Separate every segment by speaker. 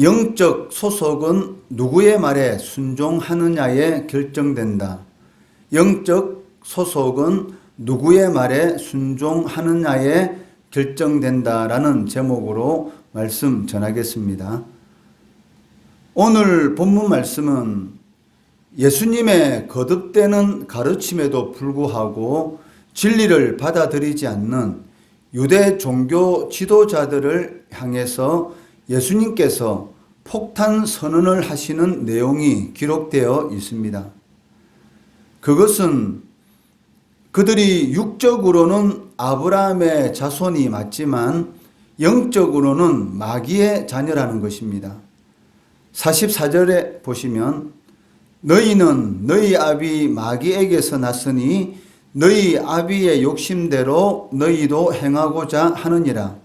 Speaker 1: 영적 소속은 누구의 말에 순종하느냐에 결정된다. 영적 소속은 누구의 말에 순종하느냐에 결정된다라는 제목으로 말씀 전하겠습니다. 오늘 본문 말씀은 예수님의 거듭되는 가르침에도 불구하고 진리를 받아들이지 않는 유대 종교 지도자들을 향해서 예수님께서 폭탄 선언을 하시는 내용이 기록되어 있습니다. 그것은 그들이 육적으로는 아브라함의 자손이 맞지만 영적으로는 마귀의 자녀라는 것입니다. 44절에 보시면 너희는 너희 아비 마귀에게서 났으니 너희 아비의 욕심대로 너희도 행하고자 하느니라.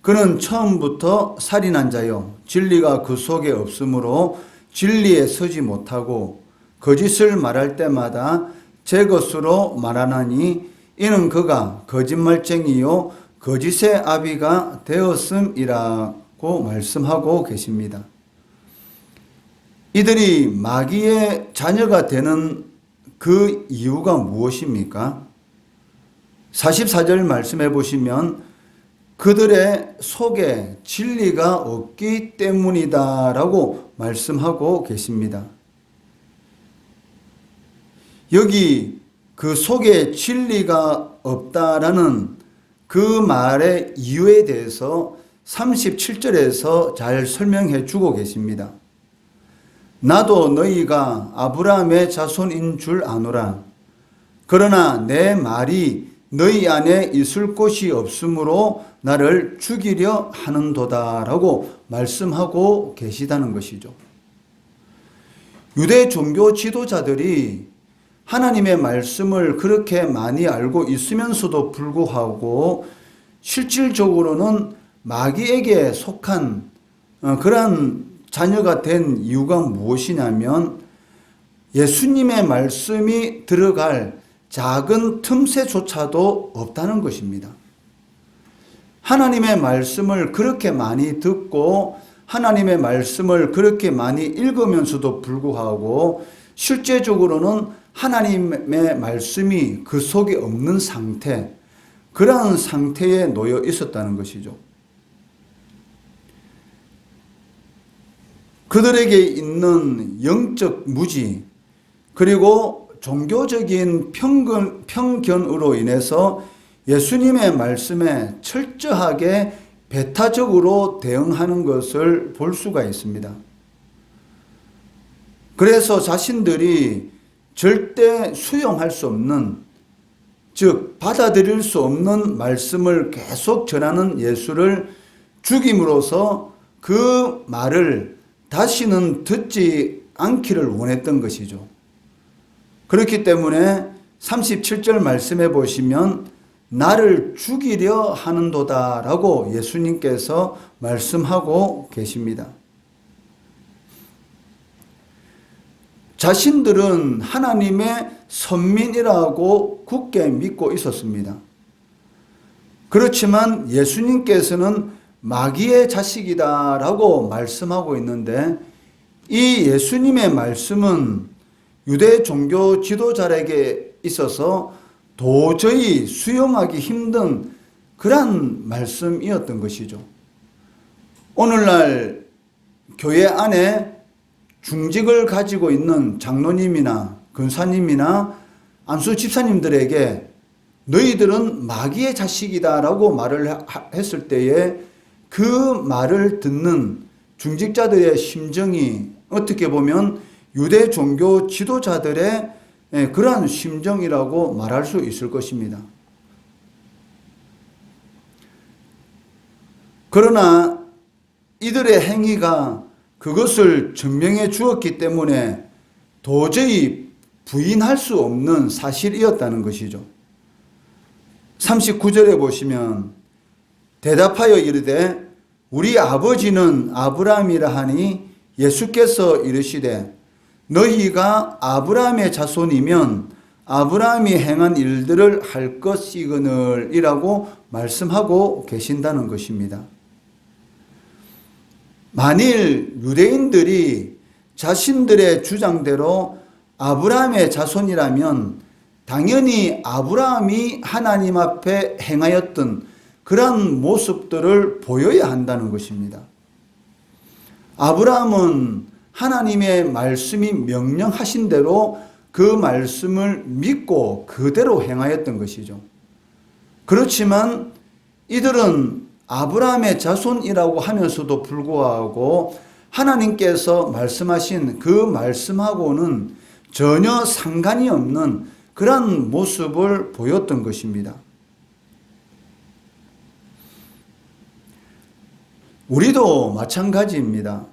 Speaker 1: 그는 처음부터 살인한 자요 진리가 그 속에 없으므로 진리에 서지 못하고 거짓을 말할 때마다 제 것으로 말하나니 이는 그가 거짓말쟁이요 거짓의 아비가 되었음이라고 말씀하고 계십니다. 이들이 마귀의 자녀가 되는 그 이유가 무엇입니까? 44절 말씀해 보시면 그들의 속에 진리가 없기 때문이다라고 말씀하고 계십니다. 여기 그 속에 진리가 없다라는 그 말의 이유에 대해서 37절에서 잘 설명해 주고 계십니다. 나도 너희가 아브라함의 자손인 줄 아노라. 그러나 내 말이 너희 안에 있을 곳이 없으므로 나를 죽이려 하는도다라고 말씀하고 계시다는 것이죠. 유대 종교 지도자들이 하나님의 말씀을 그렇게 많이 알고 있으면서도 불구하고 실질적으로는 마귀에게 속한 그러한 자녀가 된 이유가 무엇이냐면 예수님의 말씀이 들어갈 작은 틈새조차도 없다는 것입니다. 하나님의 말씀을 그렇게 많이 듣고 하나님의 말씀을 그렇게 많이 읽으면서도 불구하고 실제적으로는 하나님의 말씀이 그 속에 없는 상태, 그러한 상태에 놓여 있었다는 것이죠. 그들에게 있는 영적 무지, 그리고 종교적인 편견으로 인해서 예수님의 말씀에 철저하게 배타적으로 대응하는 것을 볼 수가 있습니다. 그래서 자신들이 절대 수용할 수 없는, 즉 받아들일 수 없는 말씀을 계속 전하는 예수를 죽임으로써 그 말을 다시는 듣지 않기를 원했던 것이죠. 그렇기 때문에 37절 말씀해 보시면 나를 죽이려 하는도다라고 예수님께서 말씀하고 계십니다. 자신들은 하나님의 선민이라고 굳게 믿고 있었습니다. 그렇지만 예수님께서는 마귀의 자식이다라고 말씀하고 있는데 이 예수님의 말씀은 유대 종교 지도자에게 있어서 도저히 수용하기 힘든 그러한 말씀이었던 것이죠. 오늘날 교회 안에 중직을 가지고 있는 장로님이나 권사님이나 안수 집사님들에게 너희들은 마귀의 자식이다라고 말을 했을 때에 그 말을 듣는 중직자들의 심정이 어떻게 보면 유대 종교 지도자들의 그러한 심정이라고 말할 수 있을 것입니다. 그러나 이들의 행위가 그것을 증명해 주었기 때문에 도저히 부인할 수 없는 사실이었다는 것이죠. 39절에 보시면 대답하여 이르되 우리 아버지는 아브라함이라 하니 예수께서 이르시되 너희가 아브라함의 자손이면 아브라함이 행한 일들을 할 것이거늘이라고 말씀하고 계신다는 것입니다. 만일 유대인들이 자신들의 주장대로 아브라함의 자손이라면 당연히 아브라함이 하나님 앞에 행하였던 그런 모습들을 보여야 한다는 것입니다. 아브라함은 하나님의 말씀이 명령하신 대로 그 말씀을 믿고 그대로 행하였던 것이죠. 그렇지만 이들은 아브라함의 자손이라고 하면서도 불구하고 하나님께서 말씀하신 그 말씀하고는 전혀 상관이 없는 그런 모습을 보였던 것입니다. 우리도 마찬가지입니다.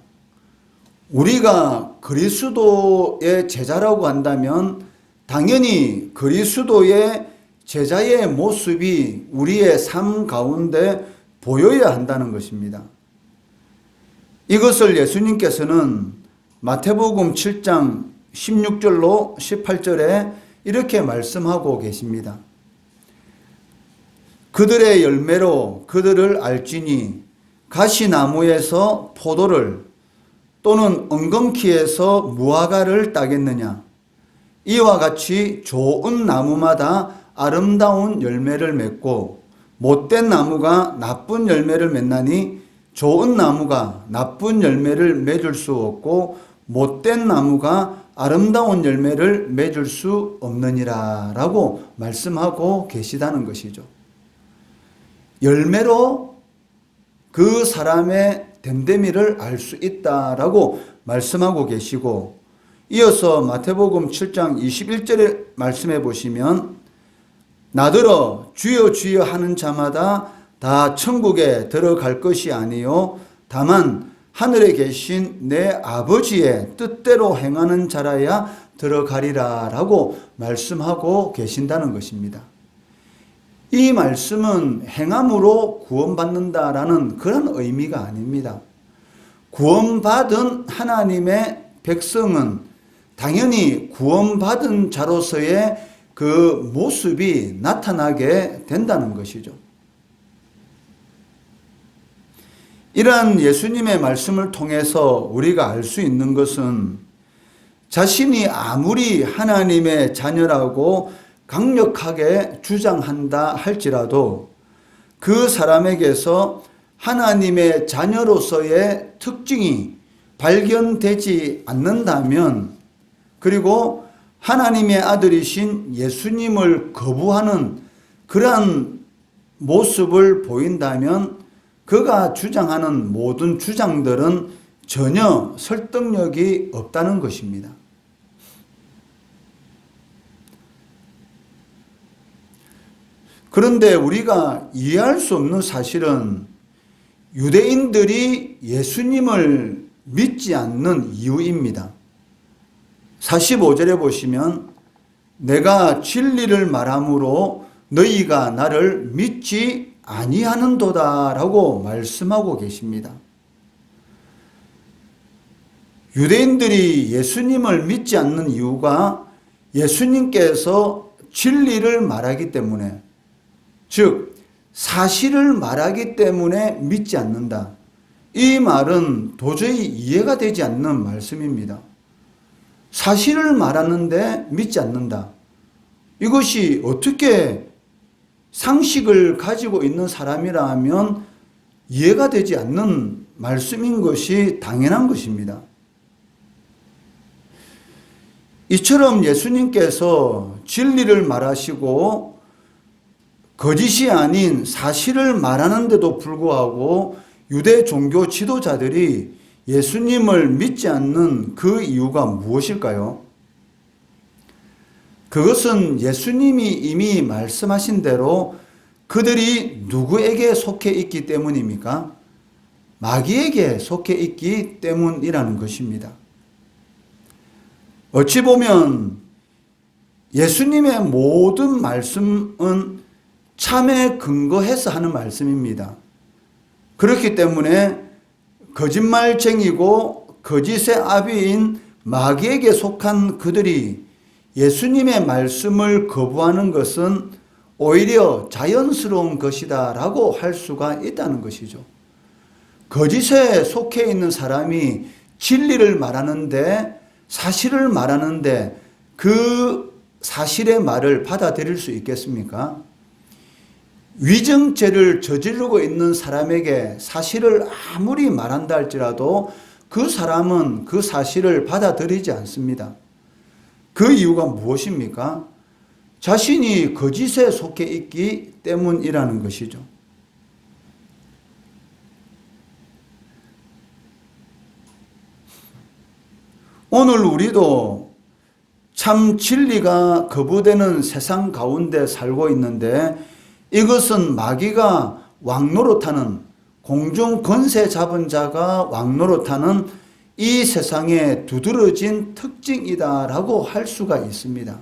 Speaker 1: 우리가 그리스도의 제자라고 한다면 당연히 그리스도의 제자의 모습이 우리의 삶 가운데 보여야 한다는 것입니다. 이것을 예수님께서는 마태복음 7장 16절로 18절에 이렇게 말씀하고 계십니다. 그들의 열매로 그들을 알지니 가시나무에서 포도를 또는 엉겅퀴에서 무화과를 따겠느냐. 이와 같이 좋은 나무마다 아름다운 열매를 맺고 못된 나무가 나쁜 열매를 맺나니 좋은 나무가 나쁜 열매를 맺을 수 없고 못된 나무가 아름다운 열매를 맺을 수 없느니라 라고 말씀하고 계시다는 것이죠. 열매로 그 사람의 됨됨이를 알 수 있다라고 말씀하고 계시고, 이어서 마태복음 7장 21절에 말씀해 보시면 나더러 주여 주여 하는 자마다 다 천국에 들어갈 것이 아니요 다만 하늘에 계신 내 아버지의 뜻대로 행하는 자라야 들어가리라 라고 말씀하고 계신다는 것입니다. 이 말씀은 행함으로 구원받는다라는 그런 의미가 아닙니다. 구원받은 하나님의 백성은 당연히 구원받은 자로서의 그 모습이 나타나게 된다는 것이죠. 이러한 예수님의 말씀을 통해서 우리가 알 수 있는 것은 자신이 아무리 하나님의 자녀라고 강력하게 주장한다 할지라도 그 사람에게서 하나님의 자녀로서의 특징이 발견되지 않는다면, 그리고 하나님의 아들이신 예수님을 거부하는 그러한 모습을 보인다면 그가 주장하는 모든 주장들은 전혀 설득력이 없다는 것입니다. 그런데 우리가 이해할 수 없는 사실은 유대인들이 예수님을 믿지 않는 이유입니다. 45절에 보시면 내가 진리를 말함으로 너희가 나를 믿지 아니하는도다 라고 말씀하고 계십니다. 유대인들이 예수님을 믿지 않는 이유가 예수님께서 진리를 말하기 때문에, 즉 사실을 말하기 때문에 믿지 않는다. 이 말은 도저히 이해가 되지 않는 말씀입니다. 사실을 말하는데 믿지 않는다. 이것이 어떻게 상식을 가지고 있는 사람이라면 이해가 되지 않는 말씀인 것이 당연한 것입니다. 이처럼 예수님께서 진리를 말하시고 거짓이 아닌 사실을 말하는데도 불구하고 유대 종교 지도자들이 예수님을 믿지 않는 그 이유가 무엇일까요? 그것은 예수님이 이미 말씀하신 대로 그들이 누구에게 속해 있기 때문입니까? 마귀에게 속해 있기 때문이라는 것입니다. 어찌 보면 예수님의 모든 말씀은 참에 근거해서 하는 말씀입니다. 그렇기 때문에 거짓말쟁이고 거짓의 아비인 마귀에게 속한 그들이 예수님의 말씀을 거부하는 것은 오히려 자연스러운 것이다 라고 할 수가 있다는 것이죠. 거짓에 속해 있는 사람이 진리를 말하는데, 사실을 말하는데 그 사실의 말을 받아들일 수 있겠습니까? 위증죄를 저지르고 있는 사람에게 사실을 아무리 말한다 할지라도 그 사람은 그 사실을 받아들이지 않습니다. 그 이유가 무엇입니까? 자신이 거짓에 속해 있기 때문이라는 것이죠. 오늘 우리도 참 진리가 거부되는 세상 가운데 살고 있는데, 이것은 마귀가 왕노릇하는, 공중 권세 잡은 자가 왕노릇하는 이 세상의 두드러진 특징이다라고 할 수가 있습니다.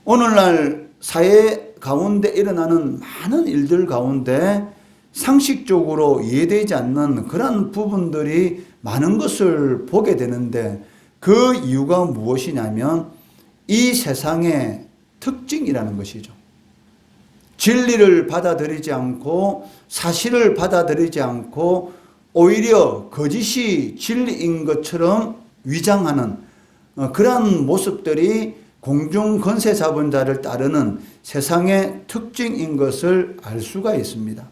Speaker 1: 오늘날 사회 가운데 일어나는 많은 일들 가운데 상식적으로 이해되지 않는 그런 부분들이 많은 것을 보게 되는데, 그 이유가 무엇이냐면 이 세상의 특징이라는 것이죠. 진리를 받아들이지 않고 사실을 받아들이지 않고 오히려 거짓이 진리인 것처럼 위장하는 그러한 모습들이 공중 권세 잡은 자를 따르는 세상의 특징인 것을 알 수가 있습니다.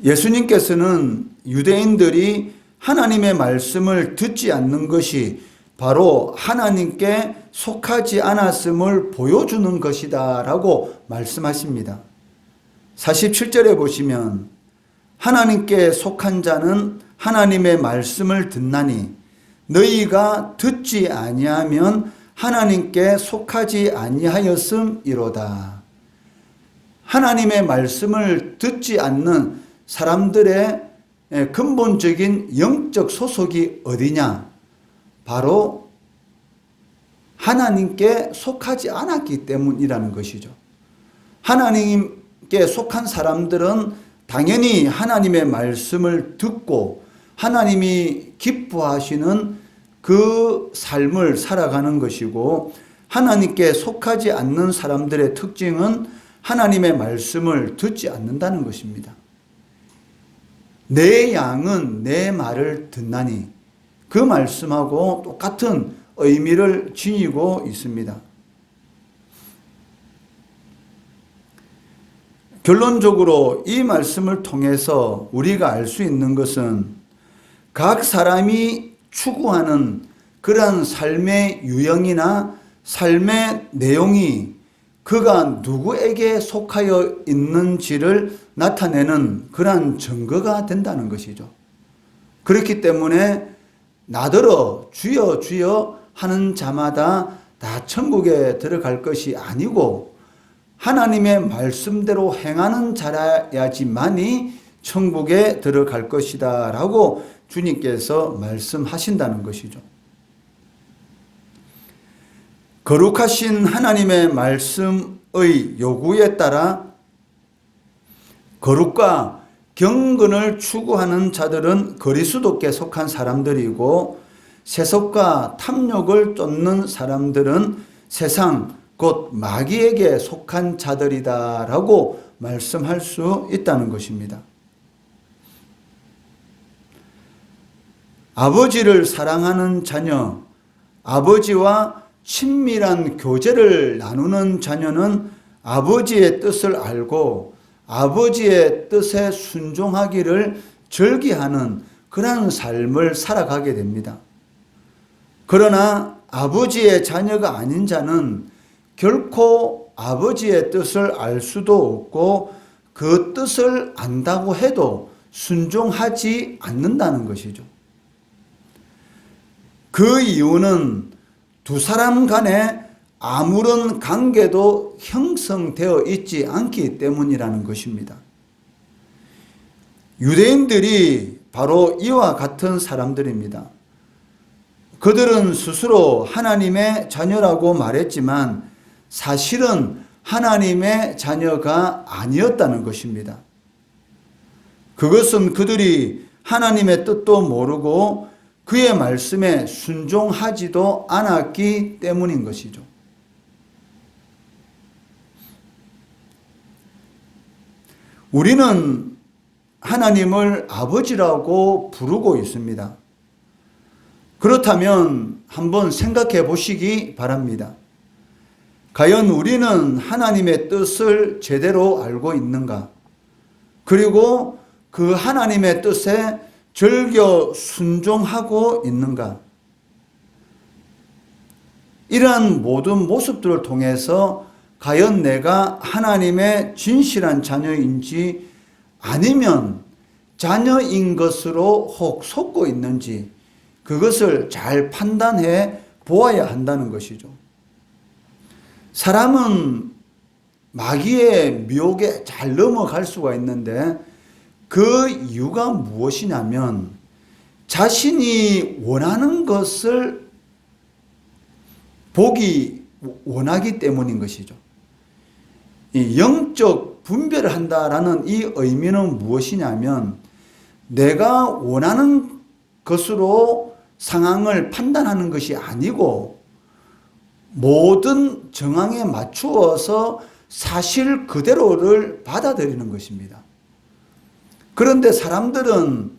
Speaker 1: 예수님께서는 유대인들이 하나님의 말씀을 듣지 않는 것이 바로 하나님께 속하지 않았음을 보여주는 것이다 라고 말씀하십니다. 47절에 보시면 하나님께 속한 자는 하나님의 말씀을 듣나니 너희가 듣지 아니하면 하나님께 속하지 아니하였음이로다. 하나님의 말씀을 듣지 않는 사람들의 근본적인 영적 소속이 어디냐? 바로 하나님께 속하지 않았기 때문이라는 것이죠. 하나님께 속한 사람들은 당연히 하나님의 말씀을 듣고 하나님이 기뻐하시는 그 삶을 살아가는 것이고, 하나님께 속하지 않는 사람들의 특징은 하나님의 말씀을 듣지 않는다는 것입니다. 내 양은 내 말을 듣나니, 그 말씀하고 똑같은 의미를 지니고 있습니다. 결론적으로 이 말씀을 통해서 우리가 알 수 있는 것은 각 사람이 추구하는 그러한 삶의 유형이나 삶의 내용이 그가 누구에게 속하여 있는지를 나타내는 그러한 증거가 된다는 것이죠. 그렇기 때문에 나더러 주여 주여 하는 자마다 다 천국에 들어갈 것이 아니고 하나님의 말씀대로 행하는 자라야지만이 천국에 들어갈 것이다 라고 주님께서 말씀하신다는 것이죠. 거룩하신 하나님의 말씀의 요구에 따라 거룩과 경건을 추구하는 자들은 그리스도께 속한 사람들이고, 세속과 탐욕을 쫓는 사람들은 세상 곧 마귀에게 속한 자들이다라고 말씀할 수 있다는 것입니다. 아버지를 사랑하는 자녀, 아버지와 친밀한 교제를 나누는 자녀는 아버지의 뜻을 알고 아버지의 뜻에 순종하기를 절기하는 그런 삶을 살아가게 됩니다. 그러나 아버지의 자녀가 아닌 자는 결코 아버지의 뜻을 알 수도 없고 그 뜻을 안다고 해도 순종하지 않는다는 것이죠. 그 이유는 두 사람 간에 아무런 관계도 형성되어 있지 않기 때문이라는 것입니다. 유대인들이 바로 이와 같은 사람들입니다. 그들은 스스로 하나님의 자녀라고 말했지만 사실은 하나님의 자녀가 아니었다는 것입니다. 그것은 그들이 하나님의 뜻도 모르고 그의 말씀에 순종하지도 않았기 때문인 것이죠. 우리는 하나님을 아버지라고 부르고 있습니다. 그렇다면 한번 생각해 보시기 바랍니다. 과연 우리는 하나님의 뜻을 제대로 알고 있는가? 그리고 그 하나님의 뜻에 절겨 순종하고 있는가? 이러한 모든 모습들을 통해서 과연 내가 하나님의 진실한 자녀인지 아니면 자녀인 것으로 혹 속고 있는지 그것을 잘 판단해 보아야 한다는 것이죠. 사람은 마귀의 미혹에 잘 넘어갈 수가 있는데 그 이유가 무엇이냐면 자신이 원하는 것을 보기 원하기 때문인 것이죠. 이 영적 분별을 한다라는 이 의미는 무엇이냐면 내가 원하는 것으로 상황을 판단하는 것이 아니고 모든 정황에 맞추어서 사실 그대로를 받아들이는 것입니다. 그런데 사람들은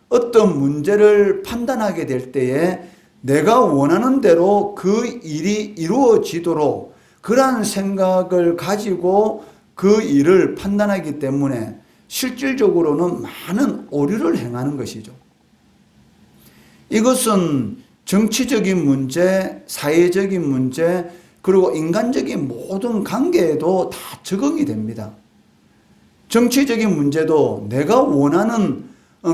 Speaker 1: 어떤 문제를 판단하게 될 때에 내가 원하는 대로 그 일이 이루어지도록 그러한 생각을 가지고 그 일을 판단하기 때문에 실질적으로는 많은 오류를 행하는 것이죠. 이것은 정치적인 문제, 사회적인 문제, 그리고 인간적인 모든 관계에도 다 적용이 됩니다. 정치적인 문제도 내가 원하는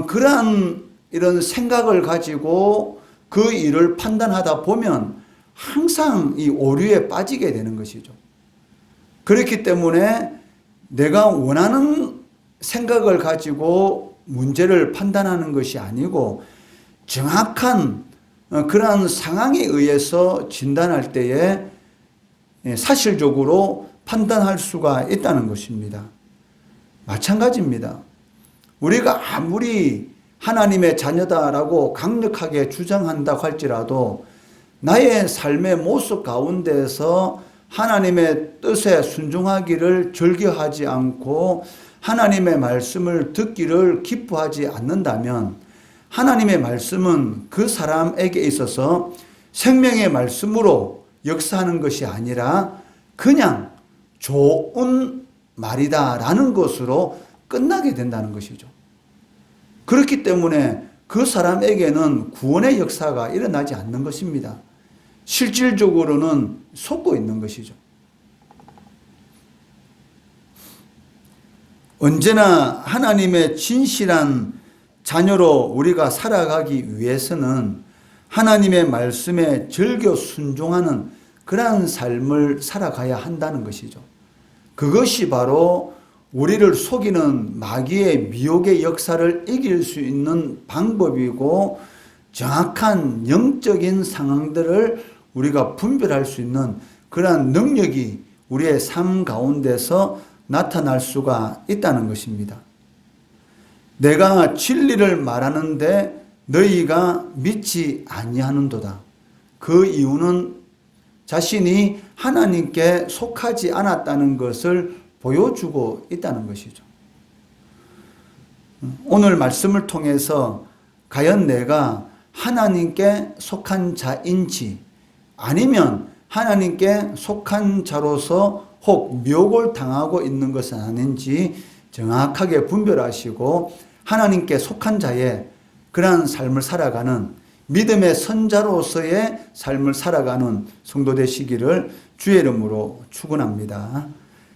Speaker 1: 그러한 이런 생각을 가지고 그 일을 판단하다 보면 항상 이 오류에 빠지게 되는 것이죠. 그렇기 때문에 내가 원하는 생각을 가지고 문제를 판단하는 것이 아니고 정확한 그러한 상황에 의해서 진단할 때에 사실적으로 판단할 수가 있다는 것입니다. 마찬가지입니다. 우리가 아무리 하나님의 자녀다라고 강력하게 주장한다고 할지라도 나의 삶의 모습 가운데서 하나님의 뜻에 순종하기를 절개하지 않고 하나님의 말씀을 듣기를 기뻐하지 않는다면 하나님의 말씀은 그 사람에게 있어서 생명의 말씀으로 역사하는 것이 아니라 그냥 좋은 말이다라는 것으로 끝나게 된다는 것이죠. 그렇기 때문에 그 사람에게는 구원의 역사가 일어나지 않는 것입니다. 실질적으로는 속고 있는 것이죠. 언제나 하나님의 진실한 자녀로 우리가 살아가기 위해서는 하나님의 말씀에 절겨 순종하는 그러한 삶을 살아가야 한다는 것이죠. 그것이 바로 우리를 속이는 마귀의 미혹의 역사를 이길 수 있는 방법이고 정확한 영적인 상황들을 우리가 분별할 수 있는 그러한 능력이 우리의 삶 가운데서 나타날 수가 있다는 것입니다. 내가 진리를 말하는데 너희가 믿지 아니하는도다. 그 이유는 자신이 하나님께 속하지 않았다는 것을 보여주고 있다는 것이죠. 오늘 말씀을 통해서 과연 내가 하나님께 속한 자인지 아니면 하나님께 속한 자로서 혹 미혹을 당하고 있는 것은 아닌지 정확하게 분별하시고 하나님께 속한 자의 그러한 삶을 살아가는 믿음의 선자로서의 삶을 살아가는 성도 되시기를 주의 이름으로 축원합니다.